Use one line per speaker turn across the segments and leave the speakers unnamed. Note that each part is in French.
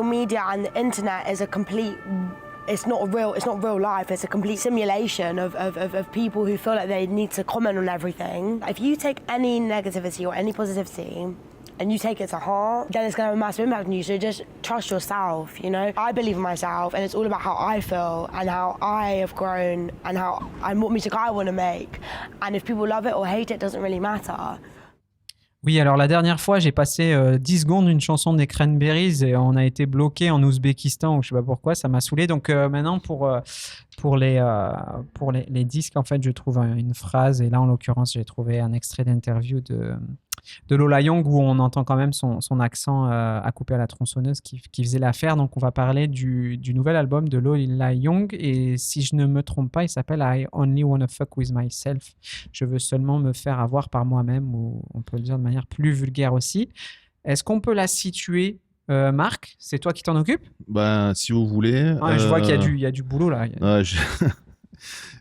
social media and the internet is a complete. It's not real life. It's a complete simulation of people who feel like they need to comment on everything. If you take any negativity or any positivity and you take it to heart, then it's going to have a massive impact on you. So just trust yourself, you know? I believe in myself, and it's all about how I feel and how I have grown and what music I want to make. And if people love it or hate it, doesn't really matter.
Oui, alors la dernière fois, j'ai passé 10 secondes d'une chanson des Cranberries et on a été bloqué en Ouzbékistan ou je sais pas pourquoi, ça m'a saoulé. Donc maintenant, pour les disques, en fait, je trouve une phrase et là, en l'occurrence, j'ai trouvé un extrait d'interview de Lola Young où on entend quand même son accent à couper à la tronçonneuse qui faisait l'affaire. Donc, on va parler du nouvel album de Lola Young et si je ne me trompe pas, il s'appelle I Only Wanna Fuck With Myself. Je veux seulement me faire avoir par moi-même, ou on peut le dire de manière plus vulgaire aussi. Est-ce qu'on peut la situer, Marc? C'est toi qui t'en occupes?
Ben, si vous voulez.
Je vois qu'il y a du boulot là.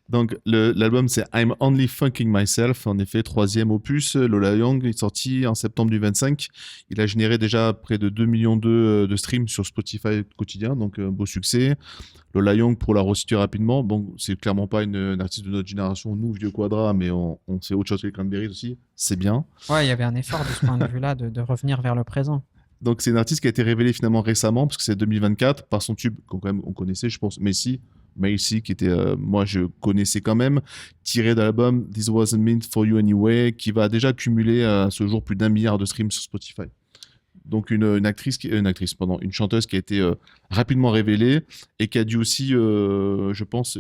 Donc, l'album, c'est I'm Only Fucking Myself. En effet, 3e opus. Lola Young est sorti en septembre du 25. Il a généré déjà près de 2 millions de streams sur Spotify quotidien. Donc, un beau succès. Lola Young, pour la resituer rapidement, bon, c'est clairement pas une artiste de notre génération, nous, vieux quadras, mais on sait autre chose que les Cranberries aussi. C'est bien.
Ouais, il y avait un effort de ce point de vue-là de revenir vers le présent.
Donc, c'est une artiste qui a été révélée finalement récemment, parce que c'est 2024, par son tube qu'on connaissait, je pense, Macy, qui était, moi, je connaissais quand même, tiré de l'album This Wasn't Meant For You Anyway, qui va déjà cumuler à ce jour plus d'1 milliard de streams sur Spotify. Donc une chanteuse qui a été rapidement révélée et qui a dû aussi, je pense,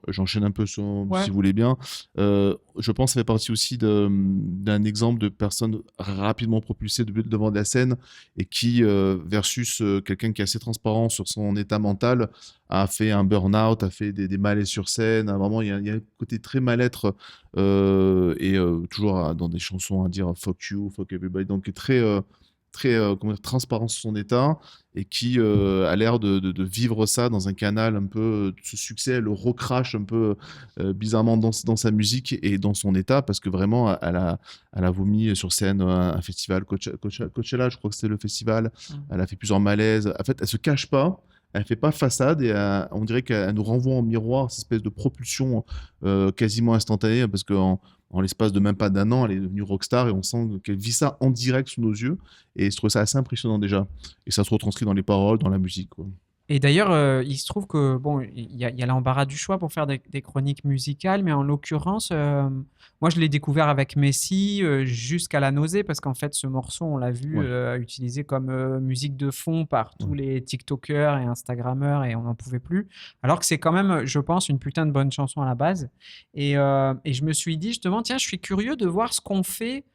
j'enchaîne un peu si vous voulez bien, je pense que ça fait partie aussi d'un exemple de personne rapidement propulsée devant la scène et qui, versus quelqu'un qui est assez transparent sur son état mental, a fait un burn-out, a fait des malaises sur scène, vraiment il y a un côté très mal-être et toujours dans des chansons à dire fuck you, fuck everybody, donc très transparent sur son état et qui a l'air de vivre ça dans un canal un peu, ce succès, elle le recrache un peu bizarrement dans sa musique et dans son état, parce que vraiment elle a vomi sur scène un festival Coachella, je crois que c'était le festival, elle a fait plusieurs malaises, en fait elle se cache pas, elle fait pas façade et on dirait qu'elle nous renvoie en miroir cette espèce de propulsion quasiment instantanée, parce qu'en l'espace de même pas d'1 an, elle est devenue rockstar et on sent qu'elle vit ça en direct sous nos yeux. Et je trouve ça assez impressionnant déjà. Et ça se retranscrit dans les paroles, dans la musique, quoi.
Et d'ailleurs, il se trouve que bon, il y a l'embarras du choix pour faire des chroniques musicales, mais en l'occurrence, moi je l'ai découvert avec Messi jusqu'à la nausée, parce qu'en fait ce morceau, on l'a vu utilisé comme musique de fond par tous les TikTokers et Instagrammeurs et on n'en pouvait plus. Alors que c'est quand même, je pense, une putain de bonne chanson à la base. Et je me suis dit justement, tiens, je suis curieux de voir ce qu'on fait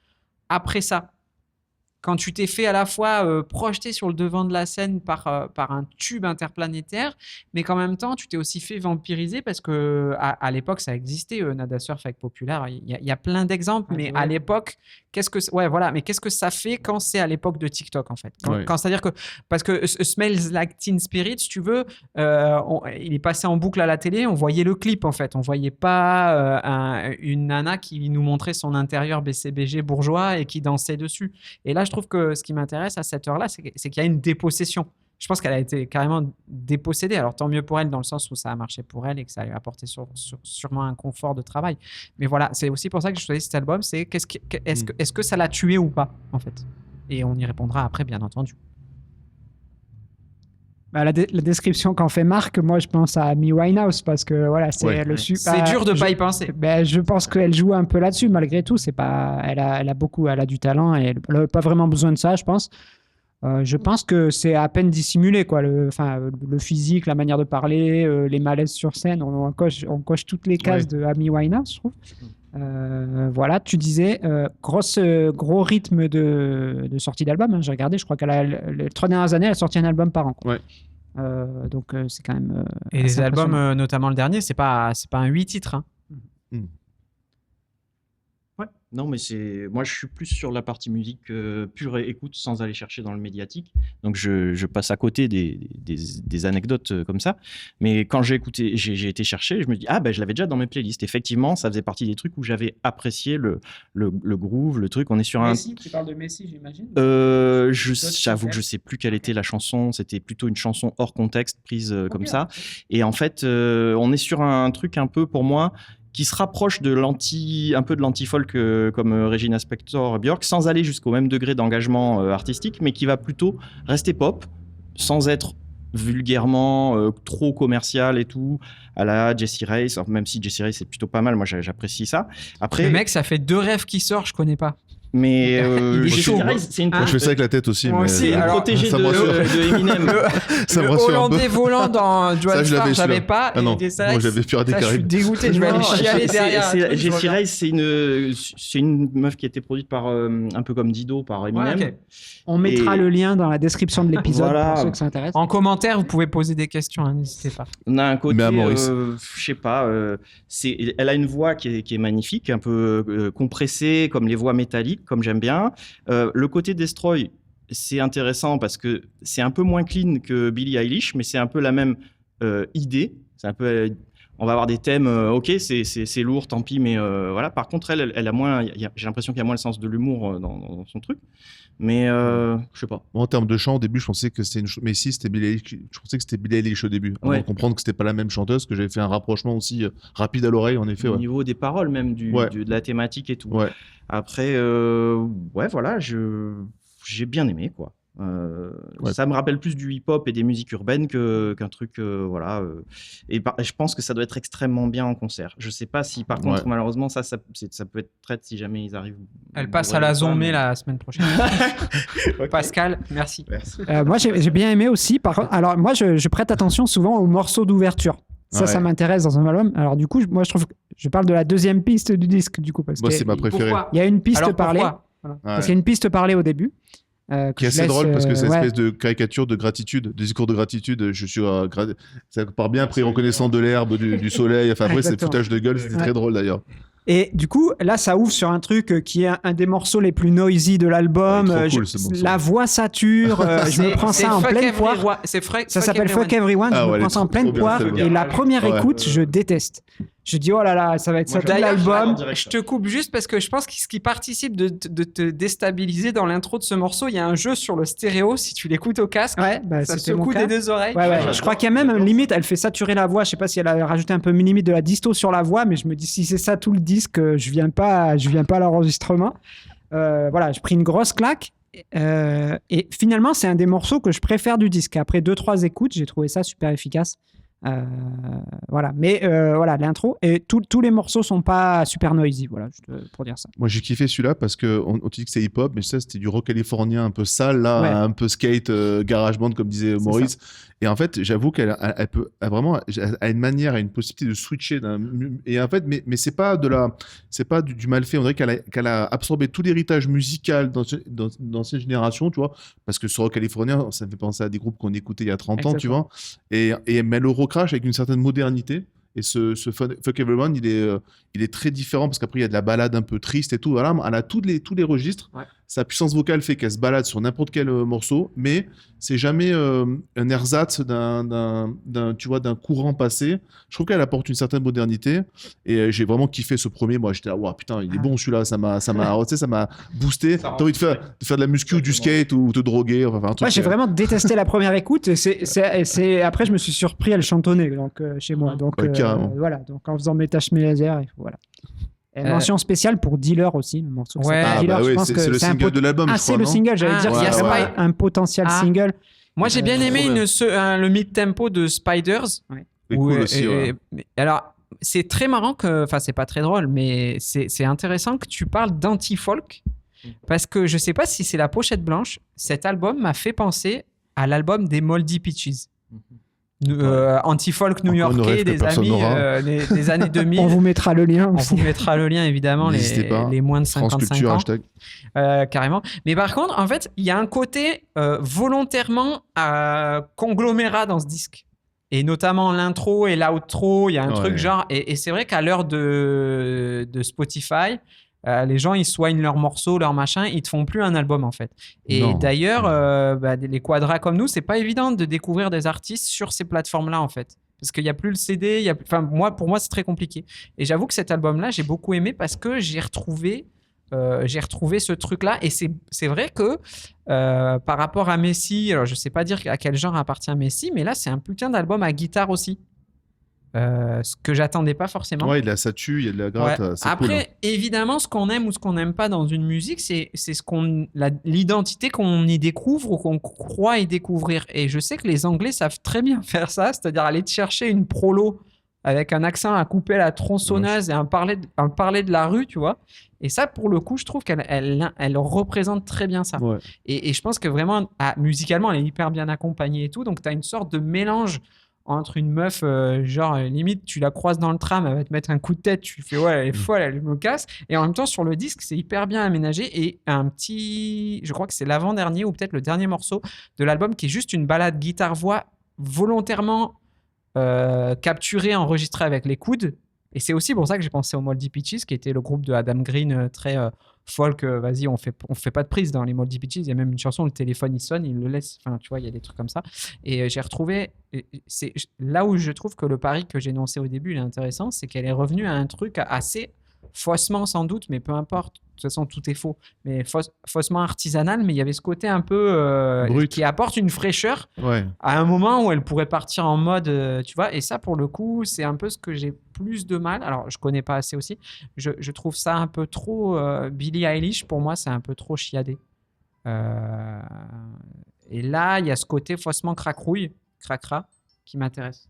après ça. Quand tu t'es fait à la fois projeter sur le devant de la scène par un tube interplanétaire, mais qu'en même temps, tu t'es aussi fait vampiriser parce qu'à l'époque, ça existait, Nada Surf avec Populaire. Il y a plein d'exemples, mais à l'époque, qu'est-ce que ça fait quand c'est à l'époque de TikTok, en fait? C'est-à-dire que, parce que Smells Like Teen Spirit, si tu veux, il est passé en boucle à la télé, on voyait le clip, en fait. On voyait pas une nana qui nous montrait son intérieur BCBG bourgeois et qui dansait dessus. Et là, je trouve que ce qui m'intéresse à cette heure-là, c'est qu'il y a une dépossession. Je pense qu'elle a été carrément dépossédée. Alors, tant mieux pour elle, dans le sens où ça a marché pour elle et que ça lui a apporté sûrement un confort de travail. Mais voilà, c'est aussi pour ça que je choisis cet album. C'est est-ce que ça l'a tué ou pas, en fait? Et on y répondra après, bien entendu.
La description qu'en fait Marc, moi je pense à Amy Winehouse, parce que voilà, c'est
c'est dur de pas y penser.
Je pense qu'elle joue un peu là-dessus malgré tout. C'est pas, elle a du talent et elle n'a pas vraiment besoin de ça, je pense. Je pense que c'est à peine dissimulé, quoi. Le physique, la manière de parler, les malaises sur scène, on coche toutes les cases de Amy Winehouse, je trouve. Voilà, tu disais gros rythme de sortie d'album, hein. J'ai regardé, je crois les 3 dernières années, elle a sorti un album par an, quoi. Donc c'est quand même
et les albums, notamment le dernier, c'est pas un 8 titres, hein.
Non, mais moi, je suis plus sur la partie musique pure et écoute sans aller chercher dans le médiatique. Donc, je passe à côté des anecdotes comme ça. Mais quand j'ai été chercher, je me dis, je l'avais déjà dans mes playlists. Effectivement, ça faisait partie des trucs où j'avais apprécié le groove, le truc. On est sur
Messi, tu parles de Messi, j'imagine.
J'avoue que je sais plus quelle était la chanson. C'était plutôt une chanson hors contexte, prise comme ça. Et en fait, on est sur un truc un peu, pour moi, qui se rapproche un peu de l'anti-folk comme Regina Spektor, Björk, sans aller jusqu'au même degré d'engagement artistique, mais qui va plutôt rester pop, sans être vulgairement trop commercial et tout, à la Jessie Race, même si Jessie Race c'est plutôt pas mal, moi j'apprécie ça. Après,
le mec, ça fait 2 rêves qui sort, je connais pas.
Mais
Jessie
Race, c'est une
Moi, je fais ça avec la tête aussi.
Moi
mais
aussi,
alors, protégée
ça me rassure.
de Eminem.
Ça me
Le
rassure un peu.
Hollandais volant dans Joan
je l'avais,
Star, j'avais
celui-là.
pas.
Ah non,
et Jessie Race,
moi j'avais Pirates des
ça, je suis
Caraïbes.
dégoûté, je vais aller chialer derrière.
Jessie Race, c'est une meuf qui a été produite par un peu comme Dido, par Eminem.
Ouais, ok.
On mettra le lien dans la description de l'épisode
Voilà.
pour ceux que ça intéresse.
En commentaire, vous pouvez poser des questions, n'hésitez pas.
On a un côté,
Mais à Maurice.
je sais pas, elle a une voix qui est magnifique, un peu compressée, comme les voix métalliques, comme j'aime bien. Le côté Destroy, c'est intéressant parce que c'est un peu moins clean que Billie Eilish, mais c'est un peu la même idée. C'est un peu, on va avoir des thèmes, ok, c'est lourd, tant pis, mais voilà. Par contre, elle a moins, j'ai l'impression qu'il y a moins le sens de l'humour dans son truc. Mais je sais pas.
Moi, en termes de chant, au début, je pensais que c'était mais si, c'était Billie Eilish. Je pensais que c'était Billie Eilish au début. Avant de comprendre que c'était pas la même chanteuse, que j'avais fait un rapprochement aussi rapide à l'oreille, en effet.
Au niveau des paroles, même, de la thématique et tout.
Ouais.
Après, voilà, j'ai bien aimé, quoi. Ça me rappelle plus du hip-hop et des musiques urbaines qu'un truc, voilà. Et je pense que ça doit être extrêmement bien en concert. Je sais pas si, par contre, malheureusement, ça peut être traite si jamais ils arrivent.
Elle passe à la Zombie la semaine prochaine. Okay. Pascal, merci.
Moi, j'ai bien aimé aussi. Par contre, alors moi, je prête attention souvent aux morceaux d'ouverture. Ça m'intéresse dans un album. Alors du coup, moi, je trouve que je parle de la deuxième piste du disque, du coup, parce que
c'est ma préférée.
Il y a une piste parlée. Voilà. Parce qu'il y a une piste parlée au début.
Qui est assez drôle parce que c'est une espèce de caricature de gratitude, de discours de gratitude. Je suis ça part bien après reconnaissant de l'herbe, du soleil. Enfin après c'est foutage de gueule, c'était très drôle d'ailleurs.
Et du coup, là, ça ouvre sur un truc qui est un des morceaux les plus noisy de l'album.
Cool,
la voix sature. Je me prends ça en pleine poire.
Ça
s'appelle Fuck Everyone. Je me prends ça en pleine poire. Et la première écoute, je déteste. Je dis, oh là là, ça va être ça tout l'album.
Je te coupe juste parce que je pense que ce qui participe de te déstabiliser dans l'intro de ce morceau, il y a un jeu sur le stéréo. Si tu l'écoutes au casque, ça secoue des 2 oreilles.
Je crois qu'il y a même une limite, elle fait saturer la voix. Je sais pas si elle a rajouté un peu une limite de la disto sur la voix, mais je me dis, si c'est ça tout le disque, je viens pas à l'enregistrement. Voilà, j'ai pris une grosse claque. Et finalement, c'est un des morceaux que je préfère du disque. Après 2-3 écoutes, j'ai trouvé ça super efficace. Voilà, mais voilà, l'intro et tous les morceaux sont pas super noisy, voilà, juste pour dire ça.
Moi j'ai kiffé celui-là parce que on te dit que c'est hip-hop, mais ça c'était du rock californien un peu sale là, un peu skate, garage band comme disait Maurice. Et en fait, j'avoue qu'elle peut vraiment a une manière, a une possibilité de switcher et en fait, mais c'est pas du mal fait. On dirait qu'elle a absorbé tout l'héritage musical dans cette génération, tu vois, parce que ce rock californien, ça me fait penser à des groupes qu'on écoutait il y a 30 ans, tu vois, et mais le recrache avec une certaine modernité. Et ce Fuck Everyone, il est très différent parce qu'après il y a de la balade un peu triste et tout. Voilà, elle a tous les registres. Sa puissance vocale fait qu'elle se balade sur n'importe quel morceau, mais c'est jamais un ersatz d'un courant passé. Je trouve qu'elle apporte une certaine modernité et j'ai vraiment kiffé ce premier. Moi, j'étais là, wow, putain, il est bon celui-là. Ça m'a boosté. T'as envie de faire de la muscu ou du skate ou te droguer. Enfin, un truc.
Moi, j'ai vraiment détesté la première écoute. Après, je me suis surpris à le chantonner donc chez moi. Donc voilà. Donc en faisant mes tâches laser, voilà. Mention spéciale pour Dealer aussi, le morceau.
Dealer, je pense que c'est le single de l'album.
C'est le single, j'allais dire. Il y a un potentiel single.
Moi, j'ai bien aimé le mid-tempo de Spiders.
Cool aussi.
Alors, c'est très marrant enfin, c'est pas très drôle, mais c'est intéressant que tu parles d'anti-folk parce que je sais pas si c'est la pochette blanche. Cet album m'a fait penser à l'album des Moldy Peaches. Anti-folk new-yorkais des amis des années 2000.
On vous mettra le lien
aussi. On vous mettra le lien évidemment, les moins de 55 ans. Carrément. Mais par contre, en fait, il y a un côté volontairement conglomérat dans ce disque. Et notamment l'intro et l'outro, il y a un truc genre... Et c'est vrai qu'à l'heure de Spotify, Les gens, ils soignent leurs morceaux, leurs machins, ils te font plus un album en fait. Et
Non.
d'ailleurs, les quadras comme nous, c'est pas évident de découvrir des artistes sur ces plateformes-là en fait. Parce qu'il n'y a plus le CD, pour moi, c'est très compliqué. Et j'avoue que cet album-là, j'ai beaucoup aimé parce que j'ai retrouvé ce truc-là. Et c'est vrai que par rapport à Messi, alors je sais pas dire à quel genre appartient Messi, mais là, c'est un putain d'album à guitare aussi. Ce que j'attendais pas forcément.
Ouais, il a ça tue, il y a de la gratte.
Ouais.
C'est
Après,
cool.
évidemment, ce qu'on aime ou ce qu'on n'aime pas dans une musique, c'est l'identité qu'on y découvre ou qu'on croit y découvrir. Et je sais que les Anglais savent très bien faire ça, c'est-à-dire aller te chercher une prolo avec un accent à couper la tronçonneuse et un parler de la rue, tu vois. Et ça, pour le coup, je trouve qu'elle représente très bien ça.
Ouais.
Et je pense que vraiment, musicalement, elle est hyper bien accompagnée et tout. Donc, tu as une sorte de mélange entre une meuf, limite, tu la croises dans le tram, elle va te mettre un coup de tête, tu fais, ouais, elle est folle, elle me casse. Et en même temps, sur le disque, c'est hyper bien aménagé. Et je crois que c'est l'avant-dernier ou peut-être le dernier morceau de l'album qui est juste une balade guitare-voix volontairement capturée, enregistrée avec les coudes. Et c'est aussi pour ça que j'ai pensé aux Moldy Peaches, qui était le groupe de Adam Green, très folk. Vas-y, on fait pas de prise dans les Moldy Peaches. Il y a même une chanson, le téléphone il sonne, il le laisse. Enfin, tu vois, il y a des trucs comme ça. Et j'ai retrouvé. C'est là où je trouve que le pari que j'ai énoncé au début il est intéressant, c'est qu'elle est revenue à un truc assez faussement sans doute, mais peu importe. De toute façon, tout est faux, mais faussement artisanal. Mais il y avait ce côté un peu
Brut.
qui apporte une fraîcheur
Ouais.
à un moment où elle pourrait partir en mode, tu vois. Et ça, pour le coup, c'est un peu ce que j'ai plus de mal. Alors, je connais pas assez aussi. Je trouve ça un peu trop Billie Eilish. Pour moi, c'est un peu trop chiadé. Et là, il y a ce côté faussement cracrouille, cracra, qui m'intéresse.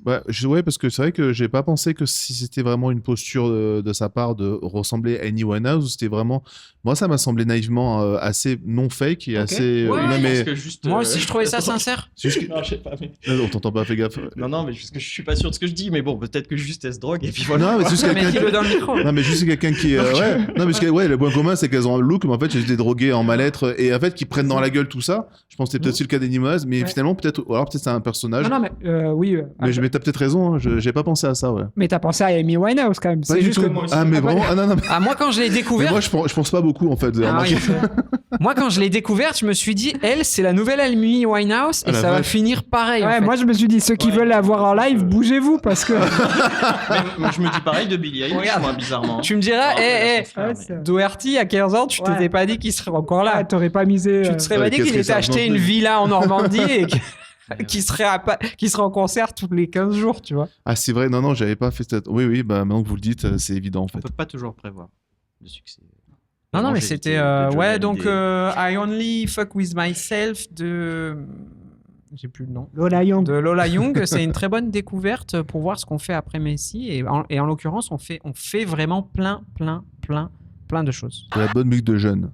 Ouais, parce que c'est vrai que j'ai pas pensé que si c'était vraiment une posture de sa part de ressembler à Amy Winehouse, c'était vraiment. Moi, ça m'a semblé naïvement assez non fake et assez.
Ouais,
non, mais.
Moi aussi, je trouvais ça sincère.
C'est juste que-
Non, je sais pas, mais...
On t'entend pas, fais gaffe.
Non, mais parce que je suis pas sûr de ce que je dis, mais bon, peut-être que juste elle se drogue et puis voilà.
Non, mais c'est juste
Mais
quelqu'un
dis-le dans le micro.
Non, mais juste quelqu'un qui. Ouais. Non, parce que ouais, le point commun, c'est qu'elles ont un look, mais en fait, c'est juste des drogués en mal-être et en fait, qui prennent dans la gueule tout ça. Je pense que c'est peut-être aussi le cas d'Amy Winehouse, mais
Ouais.
finalement, peut-être. Ou alors, peut-être c'est un personnage.
Non, mais oui.
Mais t'as peut-être raison, hein, j'ai pas pensé à ça, ouais.
Mais t'as pensé à Amy Winehouse quand même.
Pas
C'est
du
juste
tout.
que
Ah, mais vraiment. Ah, non, non.
Ah, moi, quand je l'ai
Mais
découvert.
moi, je pense pas beaucoup, en fait.
Ah oui,
remarquez.
moi, quand je l'ai découverte, je me suis dit, elle, c'est la nouvelle Amy Winehouse et
Ah, la
ça va
vache.
finir pareil. en
Ouais,
fait.
moi je me suis dit, ceux qui
Ouais.
veulent la voir en live, bougez-vous parce que.
Mais je me dis pareil de Billie Eilish,
Regarde.
moi, bizarrement.
Tu me diras,
Ah, ouais,
hé,
son frère,
Ouais,
mais-
c'est-
Doherty, à 15 ans, tu
Ouais.
t'étais pas dit qu'il serait encore là.
Ah, t'aurais pas misé.
Tu te serais
Ouais,
pas dit
qu'est-ce
qu'il
que
était
ça
acheté
non
une
plus.
villa en Normandie et qu'il serait en concert tous les 15 jours, tu vois.
Ah, c'est vrai, non, j'avais pas fait cette. Oui, bah maintenant que vous le dites, c'est évident, en
On
fait.
peut pas toujours prévoir le succès.
Non, mais
Longévité
c'était.
de Johnny
Ouais, donc
Hallyday.
I Only Fuck With Myself de. J'ai plus le nom.
Lola Young.
De Lola Young, c'est une très bonne découverte pour voir ce qu'on fait après Messi. Et en l'occurrence, on fait vraiment plein de choses.
De la bonne musique de jeunes.